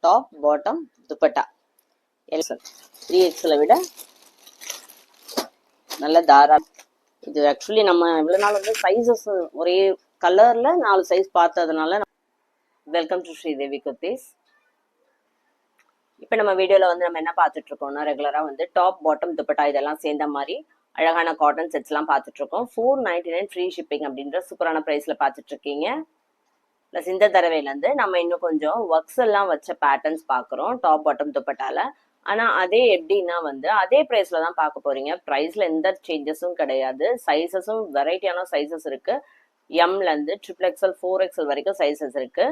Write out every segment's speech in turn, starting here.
Top bottom dupatta XL 3XL விட நல்ல தாராளம். இது ஆக்சுவலி நம்ம இவ்வளவு நாள் வந்து சைஸஸ் ஒரே கலர்ல 4 சைஸ் பார்த்ததுனால. Welcome to Sridevi kurtis. இப்போ நம்ம வீடியோல வந்து நம்ம என்ன பார்த்துட்டு இருக்கோம்னா, ரெகுலரா வந்து டாப் பாட்டம் துப்பட்டா இதெல்லாம் சேர்ந்த மாதிரி அழகான காட்டன் செட்ஸ் எல்லாம் பார்த்துட்டு இருக்கோம். 499 ஃப்ரீ ஷிப்பிங் அப்படின்ற சூப்பரான பிரைஸ்ல பார்த்துட்டு இருக்கீங்க. பிளஸ் இந்த தடவையில இருந்து நம்ம இன்னும் கொஞ்சம் ஒர்க்ஸ் எல்லாம் வச்ச பேட்டர்ன்ஸ் பார்க்குறோம் டாப் பாட்டம் துப்பட்டால. ஆனா அதே எப்படின்னா வந்து அதே பிரைஸ்ல தான் பார்க்க போறீங்க. பிரைஸ்ல எந்த சேஞ்சஸும் கிடையாது. சைஸஸும் வெரைட்டியான சைஸஸ் இருக்கு. எம்ல இருந்து XXL 4XL வரைக்கும் சைஸஸ் இருக்கு.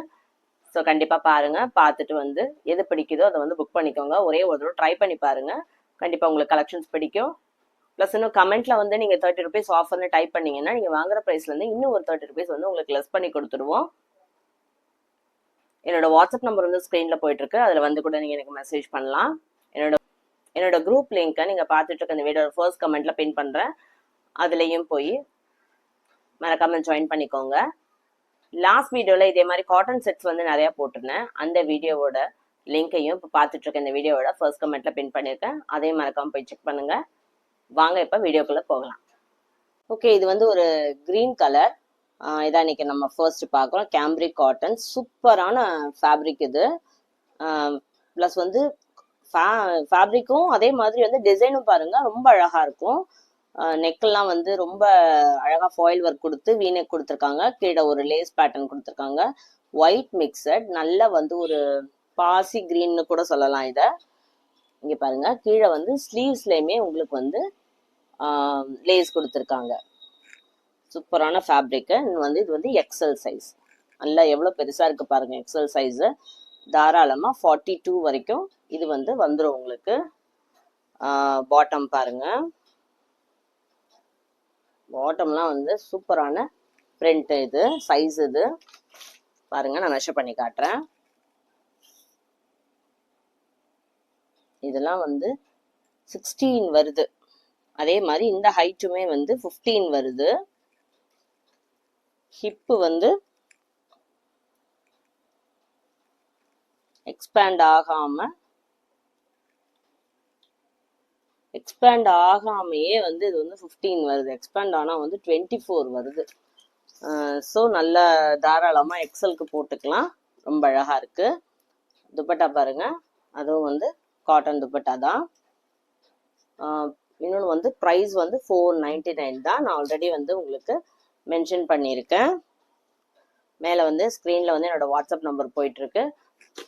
ஸோ கண்டிப்பா பாருங்க. பார்த்துட்டு வந்து எது பிடிக்குதோ அதை வந்து புக் பண்ணிக்கோங்க. ஒரே ஒரு தடவை ட்ரை பண்ணி பாருங்க. கண்டிப்பா உங்களுக்கு கலெக்ஷன்ஸ் பிடிக்கும். பிளஸ் இன்னும் கமெண்ட்ல வந்து நீங்க 30 rupees ஆஃபர்னு டைப் பண்ணீங்கன்னா நீங்க வாங்குற பிரைஸ்ல இருந்து இன்னும் ஒரு 30 rupees வந்து உங்களுக்கு லெஸ் பண்ணி கொடுத்துருவோம். என்னோட வாட்ஸ்அப் நம்பர் வந்து ஸ்க்ரீன்ல போயிட்டு இருக்கு. அதுல வந்து கூட நீங்க எனக்கு மெசேஜ் பண்ணலாம். என்னோட குரூப் லிங்கை நீங்க பார்த்துட்டு இருக்க இந்த வீடியோ ஃபர்ஸ்ட் கமெண்ட்ல பின் பண்றேன். அதுலயும் போய் மறக்காம ஜாயின் பண்ணிக்கோங்க. லாஸ்ட் வீடியோல இதே மாதிரி காட்டன் செட்ஸ் வந்து நிறைய போட்டிருந்தேன். அந்த வீடியோவோட லிங்கையும் இப்போ பார்த்துட்டு இருக்க இந்த வீடியோவோட ஃபர்ஸ்ட் கமெண்ட்ல பின் பண்ணியிருக்கேன். அதையும் மறக்காம போய் செக் பண்ணுங்க. வாங்க இப்ப வீடியோக்குள்ள போகலாம். ஓகே, இது வந்து ஒரு கிரீன் கலர். இதான் இன்னைக்கு நம்ம ஃபர்ஸ்ட் பார்க்குறோம். கேம்ப்ரிக் காட்டன் சூப்பரான ஃபேப்ரிக் இது. ப்ளஸ் வந்து ஃபேப்ரிக்கும் அதே மாதிரி வந்து டிசைனும் பாருங்க ரொம்ப அழகா இருக்கும். நெக்கெல்லாம் வந்து ரொம்ப அழகா ஃபாயில் ஒர்க் கொடுத்து வீநெக் கொடுத்துருக்காங்க. கீழே ஒரு லேஸ் பேட்டர்ன் கொடுத்துருக்காங்க. ஒயிட் மிக்சட் நல்ல வந்து ஒரு பாசி கிரீன்னு கூட சொல்லலாம். இதை இங்க பாருங்க. கீழே வந்து ஸ்லீவ்ஸ்லயுமே உங்களுக்கு வந்து லேஸ் கொடுத்துருக்காங்க. சூப்பரான ஃபேப்ரிக்கு. வந்து இது வந்து எக்ஸல் சைஸ். நல்லா எவ்வளோ பெருசா இருக்கு பாருங்க. எக்ஸல் சைஸு தாராளமா 42 வரைக்கும் இது வந்து வந்துடும் உங்களுக்கு. பாட்டம் பாருங்க. பாட்டம்லாம் வந்து சூப்பரான பிரிண்ட். இது சைஸ் இது பாருங்க. நான் மெஷர் பண்ணி காட்டுறேன். இதெல்லாம் வந்து 16 வருது. அதே மாதிரி இந்த ஹைட்டுமே வந்து 15 வருது. ஹிப்பு வந்து எக்ஸ்பேண்ட் ஆகாமையே வந்து இது வந்து 15 வருது. எக்ஸ்பேண்ட் ஆனா வந்து 24 வருது. ஸோ நல்ல தாராளமா எக்ஸலுக்கு போட்டுக்கலாம். ரொம்ப அழகா இருக்கு. துப்பட்டா பாருங்க. அதுவும் வந்து காட்டன் துப்பட்டா தான். இன்னொன்று வந்து ப்ரைஸ் வந்து 499 தான். நான் ஆல்ரெடி வந்து உங்களுக்கு மென்ஷன் பண்ணியிருக்கேன். மேலே வந்து ஸ்க்ரீனில் வந்து என்னோட வாட்ஸ்அப் நம்பர் போயிட்டுருக்கு.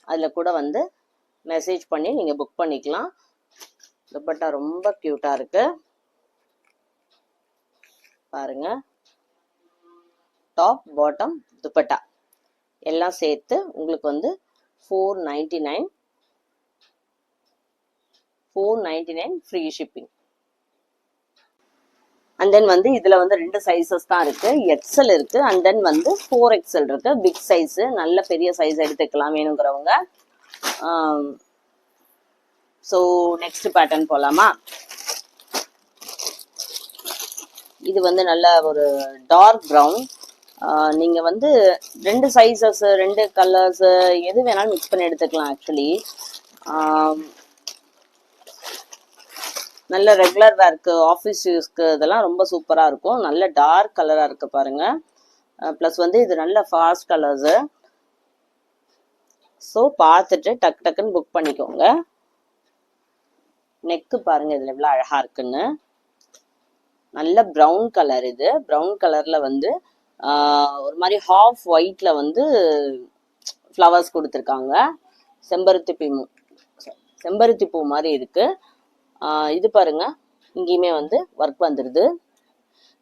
அதில் கூட வந்து மெசேஜ் பண்ணி நீங்கள் புக் பண்ணிக்கலாம். துப்பட்டா ரொம்ப க்யூட்டாக இருக்கு பாருங்க. டாப் பாட்டம் துப்பட்டா எல்லாம் சேர்த்து உங்களுக்கு வந்து 499 ஃப்ரீ ஷிப்பிங். அண்ட் தென் வந்து இதுல வந்து 2 சைஸஸ் தான் இருக்கு. எக்ஸல் இருக்கு அண்ட் தென் வந்து 4XL இருக்கு. பிக் சைஸ் நல்ல பெரிய சைஸ் எடுத்துக்கலாம் வேணுங்கிறவங்க. ஸோ நெக்ஸ்ட் பேட்டர்ன் போலாமா? இது வந்து நல்ல ஒரு டார்க் ப்ரௌன். நீங்க வந்து 2 சைஸஸ் 2 கலர்ஸ் எது வேணாலும் மிக்ஸ் பண்ணி எடுத்துக்கலாம். ஆக்சுவலி நல்ல ரெகுலர் வேர்க்கு ஆஃபீஸ் யூஸ்க்கு இதெல்லாம் ரொம்ப சூப்பராக இருக்கும். நல்ல டார்க் கலராக இருக்கு பாருங்க. ப்ளஸ் வந்து இது நல்ல ஃபாஸ்ட் கலர்ஸு. ஸோ பார்த்துட்டு டக்குன்னு புக் பண்ணிக்கோங்க. நெக்கு பாருங்க இதில் எவ்வளோ அழகா இருக்குன்னு. நல்ல ப்ரௌன் கலர். இது ப்ரௌன் கலர்ல வந்து ஒரு மாதிரி ஹாஃப் ஒயிட்ல வந்து ஃப்ளவர்ஸ் கொடுத்துருக்காங்க. செம்பருத்தி பூ மாதிரி இருக்கு. இது பாருங்க இங்கேயுமே வந்து ஒர்க் வந்துடுது.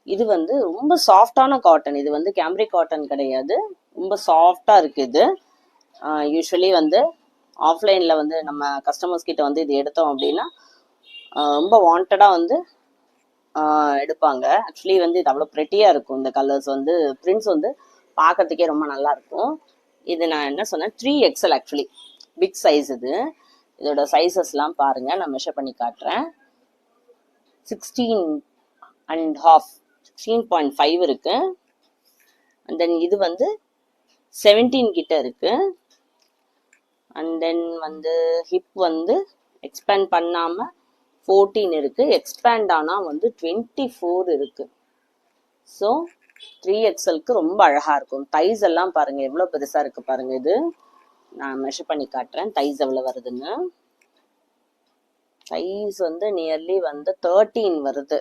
இது வந்து ரொம்ப சாஃப்டான காட்டன். இது வந்து கேம்ப்ரிக் காட்டன் கிடையாது. ரொம்ப சாஃப்டா இருக்கு இது. யூஸ்வலி வந்து ஆஃப்லைன்ல வந்து நம்ம கஸ்டமர்ஸ் கிட்ட வந்து இது எடுத்தோம் அப்படின்னா ரொம்ப வாண்டடா வந்து எடுப்பாங்க. ஆக்சுவலி வந்து இது அவ்வளோ ப்ரெட்டியா இருக்கும். இந்த கலர்ஸ் வந்து பிரிண்ட்ஸ் வந்து பார்க்கறதுக்கே ரொம்ப நல்லா இருக்கும். இது நான் என்ன சொன்னேன் 3XL ஆக்சுவலி பிக் சைஸ். இது இதோட சைஸஸ்லாம் பாருங்க. நான் மெஷர் பண்ணி காட்டுறேன். 16.5 இருக்கு. அண்ட் தென் இது வந்து 17 கிட்ட இருக்கு. அண்ட் தென் வந்து ஹிப் வந்து எக்ஸ்பேண்ட் பண்ணாம 14 இருக்கு, எக்ஸ்பேண்ட் ஆனா வந்து 24 இருக்கு. ஸோ 3XLக்கு ரொம்ப அழகா இருக்கும். தைஸ் எல்லாம் பாருங்க எவ்வளவு பெருசா இருக்கு பாருங்க. இது நான் மெஷர் பண்ணி காட்டுறேன் தைஸ் எவ்வளவு வருதுன்னு. தைஸ் வந்து நியர்லி வந்து 13 வருது.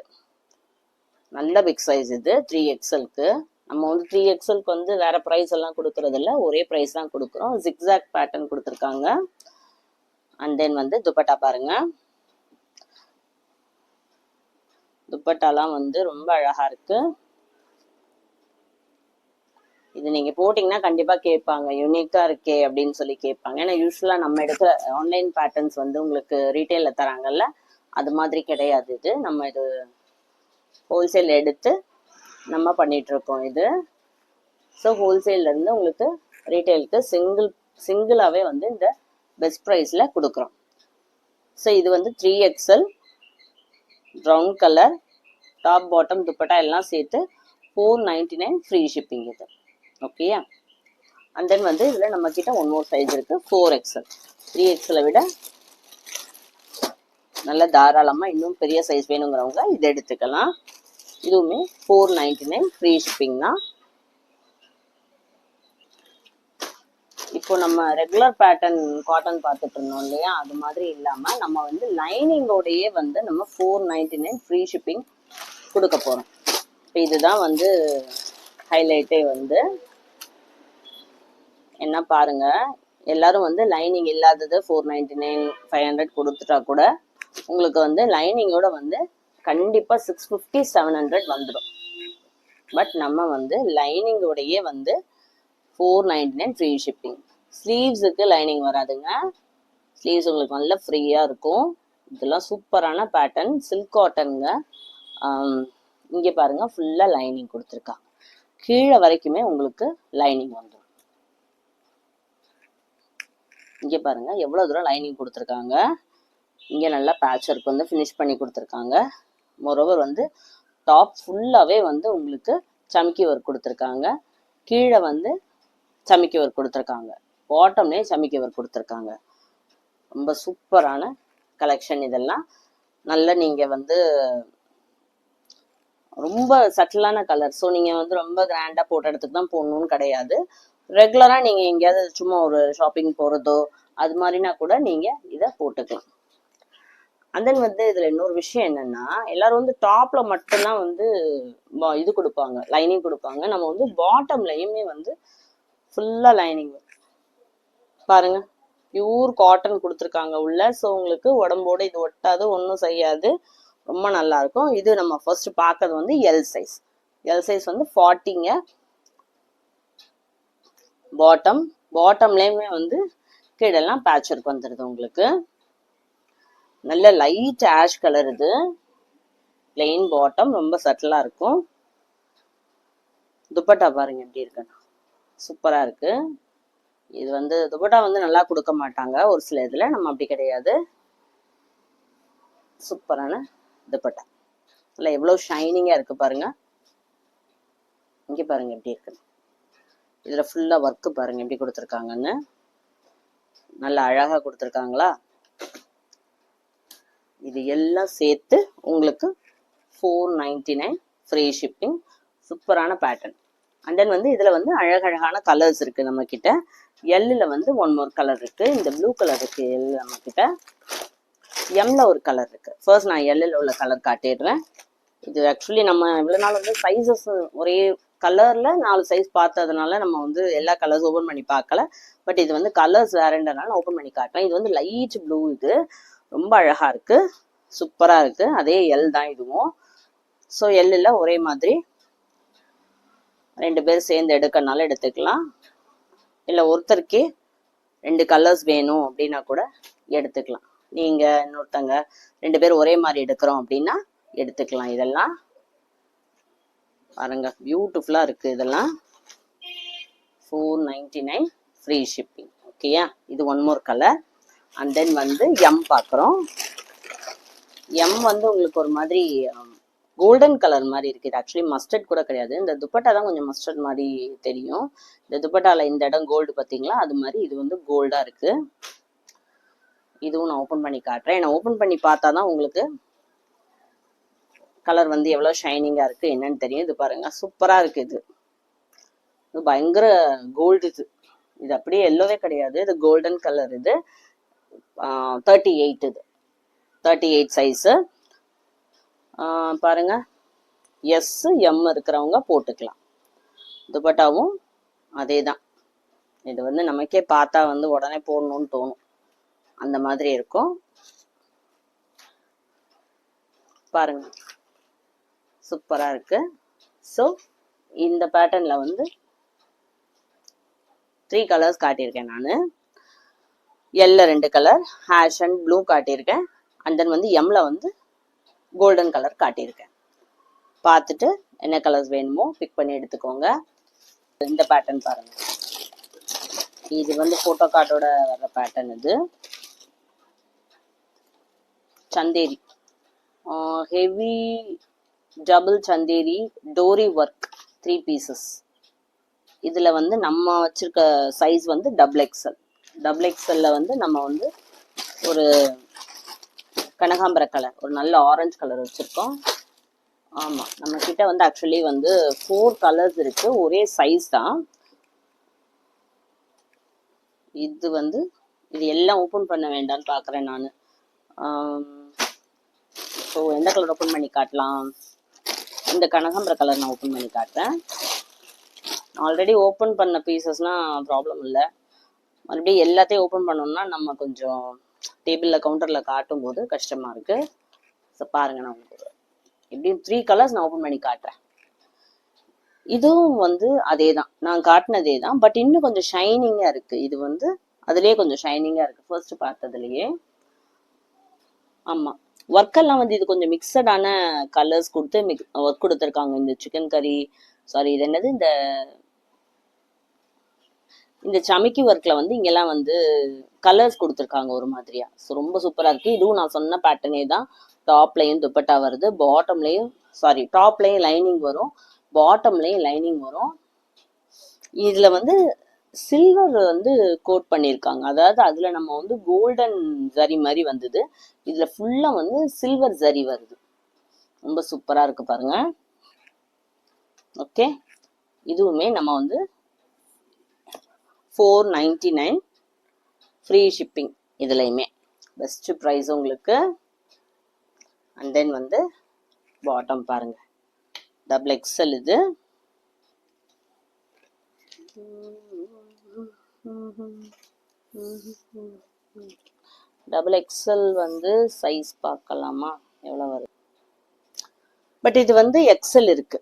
நல்ல பிக் சைஸ் இது 3XLக்கு. நம்ம வந்து 3XLக்கு வந்து வேற ப்ரைஸ் எல்லாம் கொடுக்கறது இல்லை, ஒரே ப்ரைஸ் தான் கொடுக்குறோம். ஜிக்ஸாக் பேட்டர்ன் கொடுத்துருக்காங்க. அண்ட் தென் வந்து துப்பட்டா பாருங்க, துப்பட்டாலாம் வந்து ரொம்ப அழகா இருக்கு. இது நீங்க போட்டீங்கன்னா கண்டிப்பா கேட்பாங்க, யூனிக்கா இருக்கே அப்படின்னு சொல்லி கேட்பாங்க. ஏன்னா யூஸ்வலா நம்ம எடுக்கிற ஆன்லைன் பேட்டர்ன்ஸ் வந்து உங்களுக்கு ரீட்டைல்ல தராங்கல்ல, அது மாதிரி கிடையாது. இது நம்ம இது ஹோல்சேல் எடுத்து நம்ம பண்ணிட்டு இருக்கோம் இது. ஸோ ஹோல்சேல்ல இருந்து உங்களுக்கு ரீட்டைலுக்கு சிங்கிளாவே வந்து இந்த பெஸ்ட் ப்ரைஸ்ல கொடுக்குறோம். ஸோ இது வந்து 3XL brown colour, top bottom dupatta எல்லாம் சேர்த்து 499 ஃப்ரீ ஷிப்பிங் இது. ஓகேயா? அண்ட் தென் வந்து இதில் நம்ம கிட்ட ஒன் மோர் சைஸ் இருக்கு 4XL. 3XL விட நல்ல தாராளமாக இன்னும் பெரிய சைஸ் வேணுங்கிறவங்க இதை எடுத்துக்கலாம். இதுவுமே 499 ஃப்ரீ ஷிப்பிங் தான். இப்போ நம்ம ரெகுலர் பேட்டர்ன் காட்டன் பார்த்துட்டு இருந்தோம் இல்லையா, அது மாதிரி இல்லாம நம்ம வந்து லைனிங்கோடையே வந்து நம்ம 499 ஃப்ரீ ஷிப்பிங் கொடுக்க போறோம். இப்போ இதுதான் வந்து ஹைலைட்டே வந்து என்ன பாருங்க, எல்லாரும் வந்து லைனிங் இல்லாதது 499 500 கொடுத்துட்டா கூட உங்களுக்கு வந்து லைனிங்கோட வந்து கண்டிப்பா 650 700 வந்துடும். பட் நம்ம வந்து லைனிங்கோடையே வந்து 499 ஃப்ரீ ஷிப்பிங். ஸ்லீவ்ஸுக்கு லைனிங் வராதுங்க, ஸ்லீவ்ஸ் உங்களுக்கு நல்ல ஃப்ரீயா இருக்கும். இதெல்லாம் சூப்பரான பேட்டர்ன், சில்க் காட்டனுங்க. இங்கே பாருங்க ஃபுல்லா லைனிங் கொடுத்துருக்காங்க, கீழே வரைக்குமே உங்களுக்கு லைனிங் வந்துடும். இங்கே பாருங்க எவ்வளோ தூரம் லைனிங் கொடுத்துருக்காங்க. இங்கே நல்லா பேட்ச் ஒர்க் வந்து ஃபினிஷ் பண்ணி கொடுத்துருக்காங்க. மொரோவர் வந்து டாப் ஃபுல்லாகவே வந்து உங்களுக்கு சமிக்கி ஒர்க் கொடுத்துருக்காங்க, கீழே வந்து சமிக்கி ஒர்க் கொடுத்துருக்காங்க, பாட்டம்லேயே சமிக்கி ஒர்க் கொடுத்துருக்காங்க. ரொம்ப சூப்பரான கலெக்ஷன் இதெல்லாம். நல்ல நீங்கள் வந்து ரொம்ப சட்டிலான கலர். ஸோ நீங்கள் வந்து ரொம்ப கிராண்டாக போட்ட இடத்துக்கு தான் போடணும்னு கிடையாது. ரெகுலராக நீங்கள் எங்கேயாவது சும்மா ஒரு ஷாப்பிங் போகிறதோ அது மாதிரினா கூட நீங்கள் இதை போட்டுக்கலாம். அண்ட் தென் வந்து இதில் இன்னொரு விஷயம் என்னென்னா, எல்லாரும் வந்து டாப்பில் மட்டும்தான் வந்து இது கொடுப்பாங்க, லைனிங் கொடுப்பாங்க. நம்ம வந்து பாட்டம்லையுமே வந்து ஃபுல்லாக லைனிங் பாருங்க, பியூர் காட்டன் கொடுத்துருக்காங்க உள்ள. ஸோ உங்களுக்கு உடம்போட இது ஒட்டாது, ஒன்றும் செய்யாது, ரொம்ப நல்லா இருக்கும். இது நம்ம ஃபர்ஸ்ட் பார்க்கறது வந்து எல் சைஸ். எல் சைஸ் வந்து 40ங்க. பாட்டம்லேயுமே வந்து கீழெல்லாம் பேட்ச் ஒர்க் வந்துடுது உங்களுக்கு. நல்ல லைட் ஆஷ் கலர் இது, பிளெயின் பாட்டம், ரொம்ப சட்டிலா இருக்கும். துப்பட்டா பாருங்க எப்படி இருக்குன்னு, சூப்பரா இருக்கு. இது வந்து துப்பட்டா வந்து நல்லா கொடுக்க மாட்டாங்க ஒரு சில இதுல, நம்ம அப்படி கிடையாது. சூப்பரான துப்பட்டா, இல்லை எவ்வளவு ஷைனிங்கா இருக்கு பாருங்க. இங்க பாருங்க எப்படி இருக்கு, இதுல ஃபுல்லா ஒர்க் பாருங்க எப்படி கொடுத்துருக்காங்கன்னு, நல்லா அழகா கொடுத்துருக்காங்களா. இது எல்லாம் சேர்த்து உங்களுக்கு 499 ஃப்ரீ ஷிப்பிங். சூப்பரான பேட்டர்ன். அண்ட் தென் வந்து இதுல வந்து அழகழகான கலர்ஸ் இருக்கு நம்ம கிட்ட. எல்லுல வந்து ஒன் மோர் கலர் இருக்கு, இந்த ப்ளூ கலர் இருக்கு எல் நம்ம கிட்ட. எம்ல ஒரு கலர் இருக்கு. ஃபர்ஸ்ட் நான் எல்லுல உள்ள கலர் காட்டிடுறேன். இது ஆக்சுவலி நம்ம இவ்வளவு நாள் வந்து சைஸஸ் ஒரே கலர்ல 4 சைஸ் பார்த்ததுனால நம்ம வந்து எல்லா கலர்ஸ் ஓபன் பண்ணி பார்க்கல. பட் இது வந்து கலர்ஸ் வேறன்றனால ஓபன் பண்ணி காட்டுறேன். இது வந்து லைட் ப்ளூ, இது ரொம்ப அழகா இருக்கு, சூப்பரா இருக்கு. அதே எல் தான் இதுவும். ஸோ எல்லுல ஒரே மாதிரி 2 பேர் சேர்ந்து எடுக்கனால எடுத்துக்கலாம், இல்லை ஒருத்தருக்கே 2 கலர்ஸ் வேணும் அப்படின்னா கூட எடுத்துக்கலாம். நீங்க இன்னொருத்தங்க 2 பேர் ஒரே மாதிரி எடுக்கிறோம் அப்படின்னா எடுத்துக்கலாம். இதெல்லாம் பாருங்க பியூட்டிஃபுல்லா இருக்கு. இதெல்லாம் 499 ஃப்ரீ ஷிப்பிங். ஓகேயா? இது one more colour. And then வந்து எம் பார்க்குறோம். எம் வந்து உங்களுக்கு ஒரு மாதிரி கோல்டன் கலர் மாதிரி இருக்கு. இது ஆக்சுவலி மஸ்டர்ட் கூட கிடையாது. இந்த துப்பட்டா தான் கொஞ்சம் மஸ்டர்ட் மாதிரி தெரியும். இந்த துப்பட்டால இந்த இடம் கோல்டு பார்த்தீங்களா, அது மாதிரி இது வந்து கோல்டா இருக்கு. இதுவும் நான் ஓப்பன் பண்ணி காட்டுறேன். நான் ஓப்பன் பண்ணி பார்த்தா தான் உங்களுக்கு கலர் வந்து எவ்வளோ ஷைனிங்கா இருக்கு என்னன்னு தெரியும். இது பாருங்க, சூப்பரா இருக்கு. இது பயங்கர கோல்டு. இது அப்படியே எல்லோவே கிடையாது, இது கோல்டன் கலர். இது 38, இது 38 சைஸு. பாருங்க, எஸ் எம் இருக்கிறவங்க போட்டுக்கலாம். துப்பட்டாவும் அதே தான். இது வந்து நமக்கே பார்த்தா வந்து உடனே போடணும்னு தோணும், அந்த மாதிரி இருக்கும். பாருங்க, சூப்பரா இருக்கு. ஸோ இந்த பேட்டர்ன்ல வந்து 3 கலர்ஸ் காட்டியிருக்கேன் நான். எல்ல 2 கலர், ஹேஷ் அண்ட் ப்ளூ காட்டியிருக்கேன். அண்ட் தென் வந்து எம்ல வந்து கோல்டன் கலர் காட்டியிருக்கேன். பார்த்துட்டு என்ன கலர்ஸ் வேணுமோ பிக் பண்ணி எடுத்துக்கோங்க. இந்த பேட்டர்ன் பாருங்க, இது வந்து போட்டோ கார்டோட வர்ற பேட்டர்ன். இது சந்தேரி, ஹெவி டபுள் சந்தேரி டோரி ஒர்க் 3 பீசஸ். இதுல வந்து நம்ம வச்சிருக்க சைஸ் வந்து டபுள் எக்ஸ்எல். டபுள் எக்ஸ்எல்ல வந்து நம்ம வந்து ஒரு கனகாம்பர கலர், ஒரு நல்ல ஆரஞ்சு கலர் வச்சிருக்கோம். ஆமா, நம்ம கிட்ட வந்து ஆக்சுவலி வந்து 4 கலர்ஸ் இருக்கு, ஒரே சைஸ் தான். இது வந்து இது எல்லாம் ஓப்பன் பண்ண வேண்டாம்னு பாக்குறேன் நான். ஸோ எந்த கலர் ஓப்பன் பண்ணி காட்டலாம்? இந்த கனகாம்பர கலர் நான் ஓப்பன் பண்ணி காட்டுறேன். ஆல்ரெடி ஓப்பன் பண்ண பீசஸ்னா ப்ராப்ளம் இல்லை. மறுபடியும் எல்லாத்தையும் ஓப்பன் பண்ணோம்னா நம்ம கொஞ்சம் டேபிளில் கவுண்டரில் காட்டும் போது கஷ்டமா இருக்கு. ஸோ பாருங்க, நான் உங்களுக்கு எப்படியும் 3 கலர்ஸ் நான் ஓப்பன் பண்ணி காட்டுறேன். இதுவும் வந்து அதே தான், நான் காட்டினதே தான், பட் இன்னும் கொஞ்சம் ஷைனிங்கா இருக்கு. இது வந்து அதுலயே கொஞ்சம் ஷைனிங்கா இருக்கு ஃபர்ஸ்ட் பார்த்ததுலயே. ஆமா, ஒர்க் எல்லாம் வந்து இது கொஞ்சம் மிக்சடான கலர்ஸ் கொடுத்து ஒர்க் கொடுத்துருக்காங்க. இந்த சிக்கன் கறி, சாரி இது என்னது, இந்த சமைக்கி ஒர்க்ல வந்து இங்கெல்லாம் வந்து கலர்ஸ் கொடுத்துருக்காங்க ஒரு மாதிரியா. ஸோ ரொம்ப சூப்பரா இருக்கு. இதுவும் நான் சொன்ன பேட்டர்னே தான். டாப்லையும் துப்பட்டா வருது, பாட்டம்லையும் சாரி டாப்லையும் லைனிங் வரும், பாட்டம்லையும் லைனிங் வரும். இதுல வந்து சில்வர் வந்து கோட் பண்ணியிருக்காங்க. அதாவது அதுல நம்ம வந்து கோல்டன் ஜரி மாதிரி வந்தது, இதுல ஃபுல்லா வந்து சில்வர் ஜரி வருது. ரொம்ப சூப்பரா இருக்கு பாருங்க. ஓகே, இதுவுமே நம்ம வந்து 499 ஃப்ரீ ஷிப்பிங். இதுலையுமே பெஸ்ட் ப்ரைஸ் உங்களுக்கு. அண்ட் தென் வந்து பாட்டம் பாருங்க, டபுள் எக்ஸ்எல். இது டபுள் எக்ஸ்எல் வந்து சைஸ் பார்க்கலாமா எவ்வளவு வருது? பட் இது வந்து எக்ஸ்எல் இருக்கு,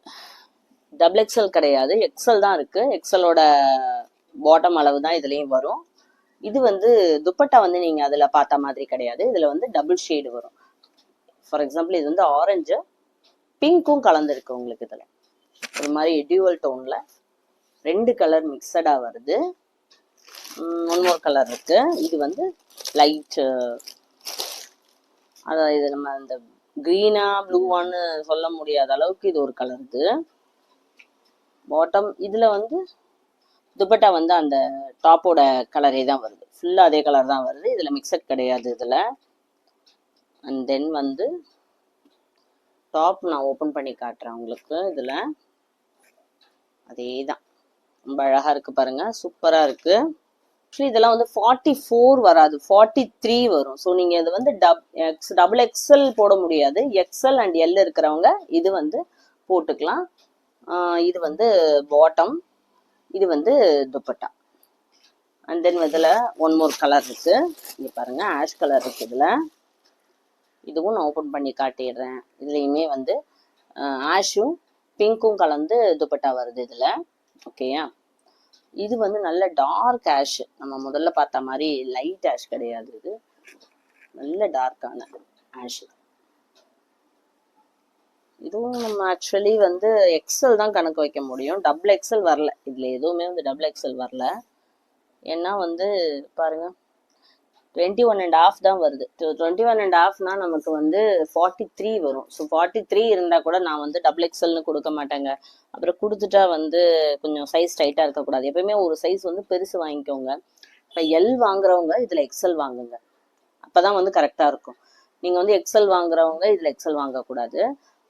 டபுள் எக்ஸ்எல் கிடையாது, எக்ஸ்எல் தான் இருக்கு. எக்ஸ்எலோட பாட்டம் அளவு தான் இதுலயும் வரும். இது வந்து துப்பட்டா வந்து நீங்க அதுல பார்த்த மாதிரி கிடையாது, இதுல வந்து டபுள் ஷேடு வரும். ஃபார் எக்ஸாம்பிள் இது வந்து ஆரஞ்சு பிங்க்கும் கலந்துருக்கு உங்களுக்கு. இதுல ஒரு மாதிரி டியூவல் டோன்ல 2 கலர் மிக்சடா வருது. ஒன் மோர் கலர் இருக்கு. இது வந்து லைட், அதாவது இது நம்ம இந்த கிரீனா ப்ளூவான்னு சொல்ல முடியாத அளவுக்கு இது ஒரு கலர். இது பாட்டம். இதுல வந்து துப்பட்டா வந்து அந்த டாப்போட கலரே தான் வருது, ஃபுல்லா அதே கலர் தான் வருது, இதுல மிக்சட் கிடையாது இதுல. அண்ட் தென் வந்து டாப் நான் ஓப்பன் பண்ணி காட்டுறேன் உங்களுக்கு. இதுல அதே தான், ரொம்ப அழகா இருக்கு பாருங்க, சூப்பரா இருக்கு. ஆக்சுவலி இதெல்லாம் வந்து 44 வராது, 43 வரும். ஸோ நீங்க இது வந்து டபுள் எக்ஸ்எல் போட முடியாது. எக்ஸ்எல் அண்ட் எல் இருக்கிறவங்க இது வந்து போட்டுக்கலாம். இது வந்து பாட்டம், இது வந்து துப்பட்டா. அண்ட் தென் இதுல ஒன் மோர் கலர் இருக்கு, இங்க பாருங்க, ஆஷ் கலர் இருக்கு இதுல. இதுவும் நான் ஓப்பன் பண்ணி காட்டிடுறேன். இதுலயுமே வந்து ஆஷும் பிங்க்கும் கலந்து துப்பட்டா வருது இதுல. ஓகேயா, இது வந்து நல்ல டார்க் ஆஷ், நம்ம முதல்ல பார்த்த மாதிரி லைட் ஆஷ் கிடையாது, இது நல்ல டார்க்கான ஆஷ். இதுவும் நம்ம ஆக்சுவலி வந்து எக்ஸல் தான் கணக்கு வைக்க முடியும், டபுள் எக்ஸல் வரல இதுல, எதுவுமே வந்து டபுள் எக்ஸல் வரல. ஏன்னா வந்து பாருங்க 21.5 தான் வருது. 21.5னா நமக்கு வந்து 43 வரும். ஸோ 43 இருந்தால் கூட நான் வந்து டபுள் எக்ஸல்னு கொடுக்க மாட்டேங்க. அப்புறம் கொடுத்துட்டா வந்து கொஞ்சம் சைஸ் டைட்டாக இருக்கக்கூடாது. எப்பயுமே ஒரு சைஸ் வந்து பெருசு வாங்கிக்கோங்க. இப்போ எல் வாங்குறவங்க இதில் எக்ஸல் வாங்குங்க, அப்போ தான் வந்து கரெக்டாக இருக்கும். நீங்கள் வந்து எக்ஸல் வாங்குறவங்க இதில் எக்ஸல் வாங்கக்கூடாது.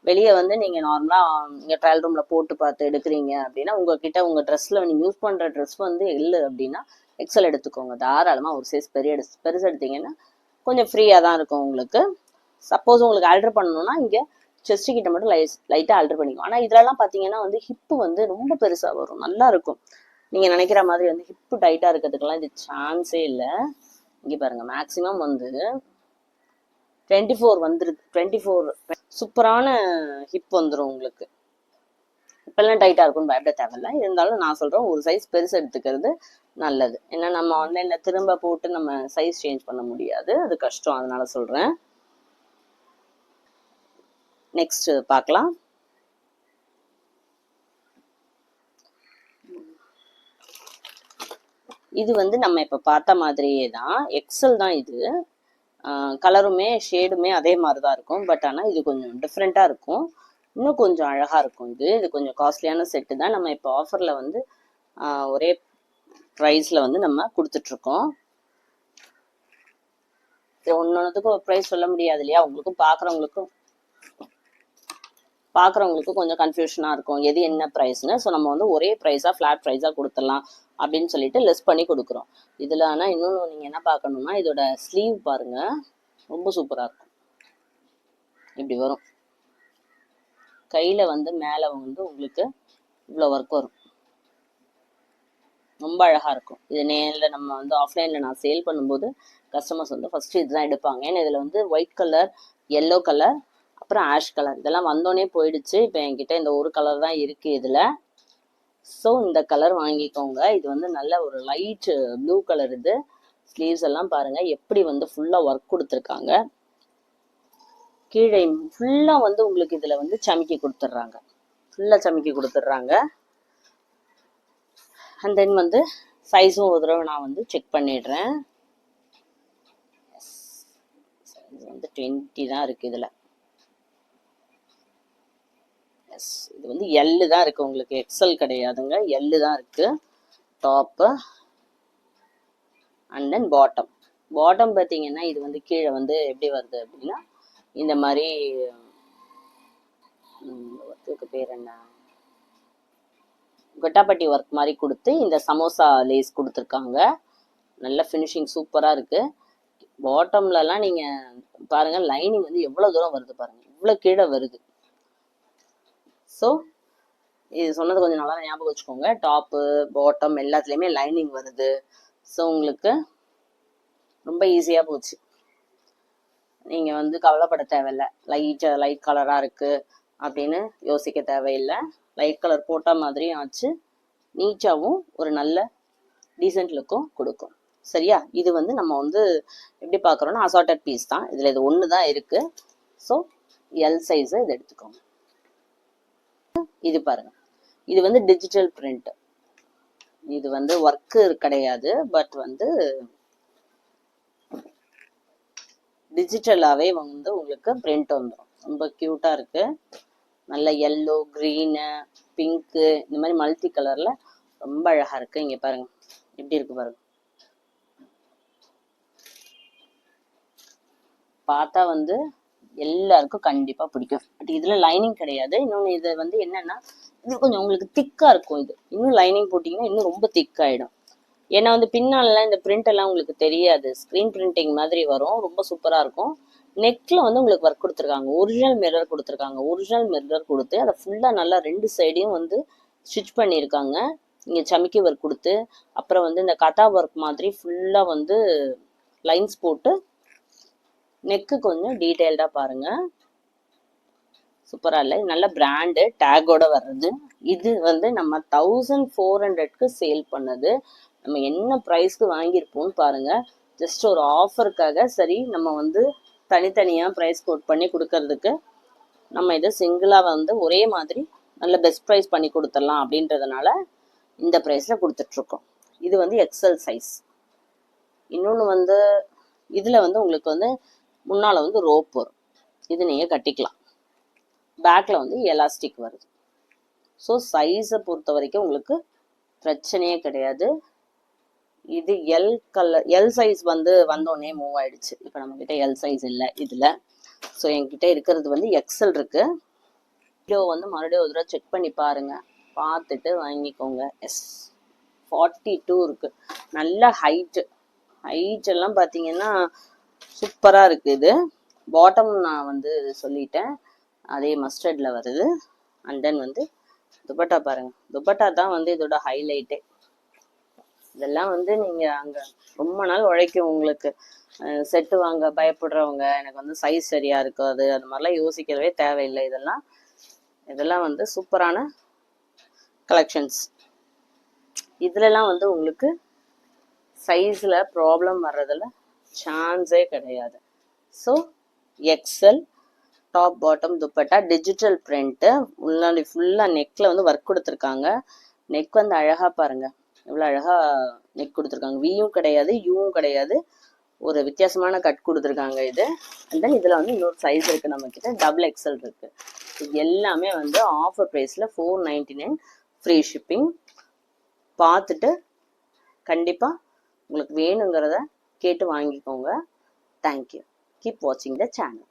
வெளியே வந்து நீங்கள் நார்மலாக நீங்கள் ட்ரையல் ரூமில் போட்டு பார்த்து எடுக்கிறீங்க அப்படின்னா உங்ககிட்ட உங்கள் ட்ரெஸ்ஸில் நீங்கள் யூஸ் பண்ணுற ட்ரெஸ் வந்து எல் அப்படின்னா எக்ஸல் எடுத்துக்கோங்க. தாராளமாக ஒரு சைஸ் பெருசு எடுத்தீங்கன்னா கொஞ்சம் ஃப்ரீயாக தான் இருக்கும் உங்களுக்கு. சப்போஸ் உங்களுக்கு ஆல்டர் பண்ணணும்னா இங்கே செஸ்ட் கிட்ட மட்டும் லைட்டாக ஆல்டர் பண்ணிக்கோங்க. ஆனால் இதெல்லாம் பார்த்தீங்கன்னா வந்து ஹிப்பு வந்து ரொம்ப பெருசாக வரும், நல்லா இருக்கும். நீங்கள் நினைக்கிற மாதிரி வந்து ஹிப்பு டைட்டாக இருக்கிறதுக்கெல்லாம் இது சான்ஸே இல்லை. இங்கே பாருங்கள், மேக்ஸிமம் வந்து 24 வந்துருது. 24 சூப்பரான ஹிப் வந்துடும் உங்களுக்கு. இப்பெல்லாம் டைட்டாக இருக்கும்னு பயப்பட தேவையில்லை. இருந்தாலும் நான் சொல்கிறேன், ஒரு சைஸ் பெருசு எடுத்துக்கிறது நல்லது. ஏன்னா நம்ம ஆன்லைனில் திரும்ப போட்டு நம்ம சைஸ் சேஞ்ச் பண்ண முடியாது, அது கஷ்டம். அதனால சொல்கிறேன். நெக்ஸ்ட் பார்க்கலாம். இது வந்து நம்ம இப்போ பார்த்த மாதிரியே தான், எக்ஸல் தான் இது. கலருமே ஷேடுமே அதே மாதிரி தான் இருக்கும். பட் ஆனால் இது கொஞ்சம் டிஃப்ரெண்ட்டாக இருக்கும், இன்னும் கொஞ்சம் அழகாக இருக்கும். இது கொஞ்சம் காஸ்ட்லியான செட்டு தான். நம்ம இப்போ ஆஃபரில் வந்து ஒரே ப்ரைஸில் வந்து நம்ம கொடுத்துட்ருக்கோம். ஒன்னொன்றுத்துக்கும் ஒரு ப்ரைஸ் சொல்ல முடியாது இல்லையா, உங்களுக்கும் பார்க்குறவங்களுக்கும் கொஞ்சம் கன்ஃபியூஷனாக இருக்கும் எது என்ன ப்ரைஸ்னு. ஸோ நம்ம வந்து ஒரே ப்ரைஸாக ஃப்ளாட் ப்ரைஸாக கொடுத்துடலாம் அப்படின்னு சொல்லிட்டு லெஸ் பண்ணி கொடுக்குறோம். இதில் ஆனால் இன்னொன்று நீங்கள் என்ன பார்க்கணுன்னா, இதோட ஸ்லீவ் பாருங்கள், ரொம்ப சூப்பராக இருக்கும். இப்படி வரும், கையில் வந்து மேலே வந்து உங்களுக்கு இவ்வளோ ஒர்க் வரும், ரொம்ப அழகாக இருக்கும். இது நேரில் நம்ம வந்து ஆஃப்லைனில் நான் சேல் பண்ணும்போது கஸ்டமர்ஸ் வந்து ஃபஸ்ட்டு இதுதான் எடுப்பாங்க. ஏன்னா இதில் வந்து ஒயிட் கலர், எல்லோ கலர், அப்புறம் ஆஷ் கலர் இதெல்லாம் வந்தோடனே போயிடுச்சு. இப்போ என்கிட்ட இந்த ஒரு கலர் தான் இருக்குது இதில். ஸோ இந்த கலர் வாங்கிக்கோங்க. இது வந்து நல்ல ஒரு லைட் ப்ளூ கலர். இது ஸ்லீவ்ஸ் எல்லாம் பாருங்கள் எப்படி வந்து ஃபுல்லாக ஒர்க் கொடுத்துருக்காங்க. கீழே ஃபுல்லாக வந்து உங்களுக்கு இதில் வந்து சமிக்கி கொடுத்துட்றாங்க, ஃபுல்லாக சமிக்கி கொடுத்துட்றாங்க. அண்ட் தென் வந்து சைஸும் ஒரு தடவை நான் வந்து செக் பண்ணிடுறேன். சைஸ் வந்து 20 தான் இருக்குது இதில். எஸ், இது வந்து எல்லு தான் இருக்குது உங்களுக்கு, எக்ஸல் கிடையாதுங்க, எல்லு தான் இருக்குது டாப்பு. அண்ட் தென் பாட்டம் பார்த்தீங்கன்னா இது வந்து கீழே வந்து எப்படி வருது அப்படின்னா இந்த மாதிரி, ஒர்க்குக்கு பேர் என்ன, கொட்டாப்பட்டி ஒர்க் மாதிரி கொடுத்து இந்த சமோசா லேஸ் கொடுத்துருக்காங்க. நல்ல ஃபினிஷிங் சூப்பராக இருக்குது. பாட்டம்லலாம் நீங்கள் பாருங்கள், லைனிங் வந்து எவ்வளோ தூரம் வருது பாருங்கள், இவ்வளோ கீழே வருது. ஸோ இது சொன்னது கொஞ்சம் நல்லா ஞாபகம் வச்சுக்கோங்க. டாப்பு பாட்டம் எல்லாத்துலேயுமே லைனிங் வருது. ஸோ உங்களுக்கு ரொம்ப ஈஸியாக போச்சு, நீங்கள் வந்து கவலைப்பட தேவையில்லை. லைட் கலராக இருக்குது அப்படின்னு யோசிக்க தேவையில்லை. லைட் கலர் போட்ட மாதிரியும் ஆச்சு, நீட்டாகவும் ஒரு நல்ல டீசென்ட் லுக்கும் கொடுக்கும். சரியா? இது வந்து நம்ம வந்து எப்படி பார்க்குறோன்னா அசார்டட் பீஸ் தான். இதில் இது ஒன்று தான் இருக்குது. ஸோ எல் சைஸை இது எடுத்துக்கோங்க. இது பாருங்க, இது வந்து டிஜிட்டல் பிரிண்ட். இது வந்து ஒர்க்கு கிடையாது, பட் வந்து டிஜிட்டலாகவே வந்து உங்களுக்கு பிரிண்ட் வந்துடும். ரொம்ப க்யூட்டாக இருக்குது. நல்ல எல்லோ, க்ரீனு, பிங்க்கு, இந்த மாதிரி மல்டி கலரில் ரொம்ப அழகாக இருக்குது. இங்கே பாருங்கள் எப்படி இருக்குது பாருங்கள். பார்த்தா வந்து எல்லாருக்கும் கண்டிப்பாக பிடிக்கும். பட் இதில் லைனிங் கிடையாது. இன்னொன்று இது வந்து என்னென்னா இது கொஞ்சம் உங்களுக்கு திக்காக இருக்கும். இது இன்னும் லைனிங் போட்டிங்கன்னா இன்னும் ரொம்ப திக்காகிடும். ஏன்னா வந்து பின்னாலலாம் இந்த பிரிண்ட் எல்லாம் உங்களுக்கு தெரியாது, ஸ்க்ரீன் பிரிண்டிங் மாதிரி வரும், ரொம்ப சூப்பராக இருக்கும். நெக்கில் வந்து உங்களுக்கு ஒர்க் கொடுத்துருக்காங்க, ஒரிஜினல் மிரர் கொடுத்துருக்காங்க. ஒரிஜினல் மிரர் கொடுத்து அதை ஃபுல்லாக நல்லா 2 சைடையும் வந்து ஸ்டிச் பண்ணியிருக்காங்க. இங்கே சமிக்கி ஒர்க் கொடுத்து, அப்புறம் வந்து இந்த கதா ஒர்க் மாதிரி ஃபுல்லாக வந்து லைன்ஸ் போட்டு நெக்கு கொஞ்சம் டீட்டெயில்டாக பாருங்கள், சூப்பராக இல்லை? நல்ல பிராண்டு டேக்கோட வர்றது. இது வந்து நம்ம 1400க்கு சேல் பண்ணது. நம்ம என்ன ப்ரைஸ்க்கு வாங்கியிருப்போம்னு பாருங்கள். ஜஸ்ட் ஒரு ஆஃபருக்காக சரி நம்ம வந்து தனித்தனியாக ப்ரைஸ் கோட் பண்ணி கொடுக்கறதுக்கு நம்ம இதை சிங்கிளாக வந்து ஒரே மாதிரி நல்ல பெஸ்ட் ப்ரைஸ் பண்ணி கொடுத்துடலாம் அப்படின்றதுனால இந்த ப்ரைஸில் கொடுத்துட்ருக்கோம். இது வந்து எக்ஸல் சைஸ். இன்னொன்று வந்து இதில் வந்து உங்களுக்கு வந்து முன்னால் வந்து ரோப் வரும், இது நீங்கள் கட்டிக்கலாம். பேக்கில் வந்து எலாஸ்டிக் வருது. ஸோ சைஸை பொறுத்த வரைக்கும் உங்களுக்கு பிரச்சனையே கிடையாது. இது எல் கலர், எல் சைஸ் வந்து வந்தோடனே மூவ் ஆயிடுச்சு. இப்போ நம்மக்கிட்ட எல் சைஸ் இல்லை இதில். ஸோ என்கிட்ட இருக்கிறது வந்து எக்ஸல் இருக்கு. வீடியோ வந்து மறுபடியும் ஒரு தடவை செக் பண்ணி பாருங்க, பார்த்துட்டு வாங்கிக்கோங்க. எஸ் 42 இருக்கு. நல்ல ஹைட் எல்லாம் பார்த்தீங்கன்னா சூப்பராக இருக்கு. இது பாட்டம் நான் வந்து சொல்லிட்டேன், அதே மஸ்டர்டில் வருது. அண்ட் தென் வந்து துப்பட்டா பாருங்க, துப்பட்டா தான் வந்து இதோட ஹைலைட்டே. இதெல்லாம் வந்து நீங்க அங்க ரொம்ப நாள் உழைக்கும் உங்களுக்கு. செட்டு வாங்க பயப்படுறவங்க, எனக்கு வந்து சைஸ் சரியா இருக்காது, அது மாதிரிலாம் யோசிக்கவே தேவையில்லை. இதெல்லாம் வந்து சூப்பரான கலெக்ஷன்ஸ். இதுலலாம் வந்து உங்களுக்கு சைஸ்ல ப்ராப்ளம் வர்றதுல சான்ஸே கிடையாது. So excel top bottom dupatta, digital print, முன்னாடி ஃபுல்லாக நெக்கில் வந்து ஒர்க் கொடுத்துருக்காங்க. நெக் வந்து அழகாக பாருங்க, இவ்வளோ அழகாக நெக் கொடுத்துருக்காங்க. வியும் கிடையாது, யூவும் கிடையாது, ஒரு வித்தியாசமான கட் கொடுத்துருக்காங்க இது. அண்ட் தென் இதில் வந்து இன்னொரு சைஸ் இருக்குது நம்மக்கிட்ட, டபுள் எக்ஸல் இருக்குது. இது எல்லாமே வந்து ஆஃபர் ப்ரைஸில் 499 ஃப்ரீ ஷிப்பிங். பார்த்துட்டு கண்டிப்பாக உங்களுக்கு வேணுங்கிறத கேட்டு வாங்கிக்கோங்க. தேங்க்யூ. கீப் வாட்சிங் த சேனல்.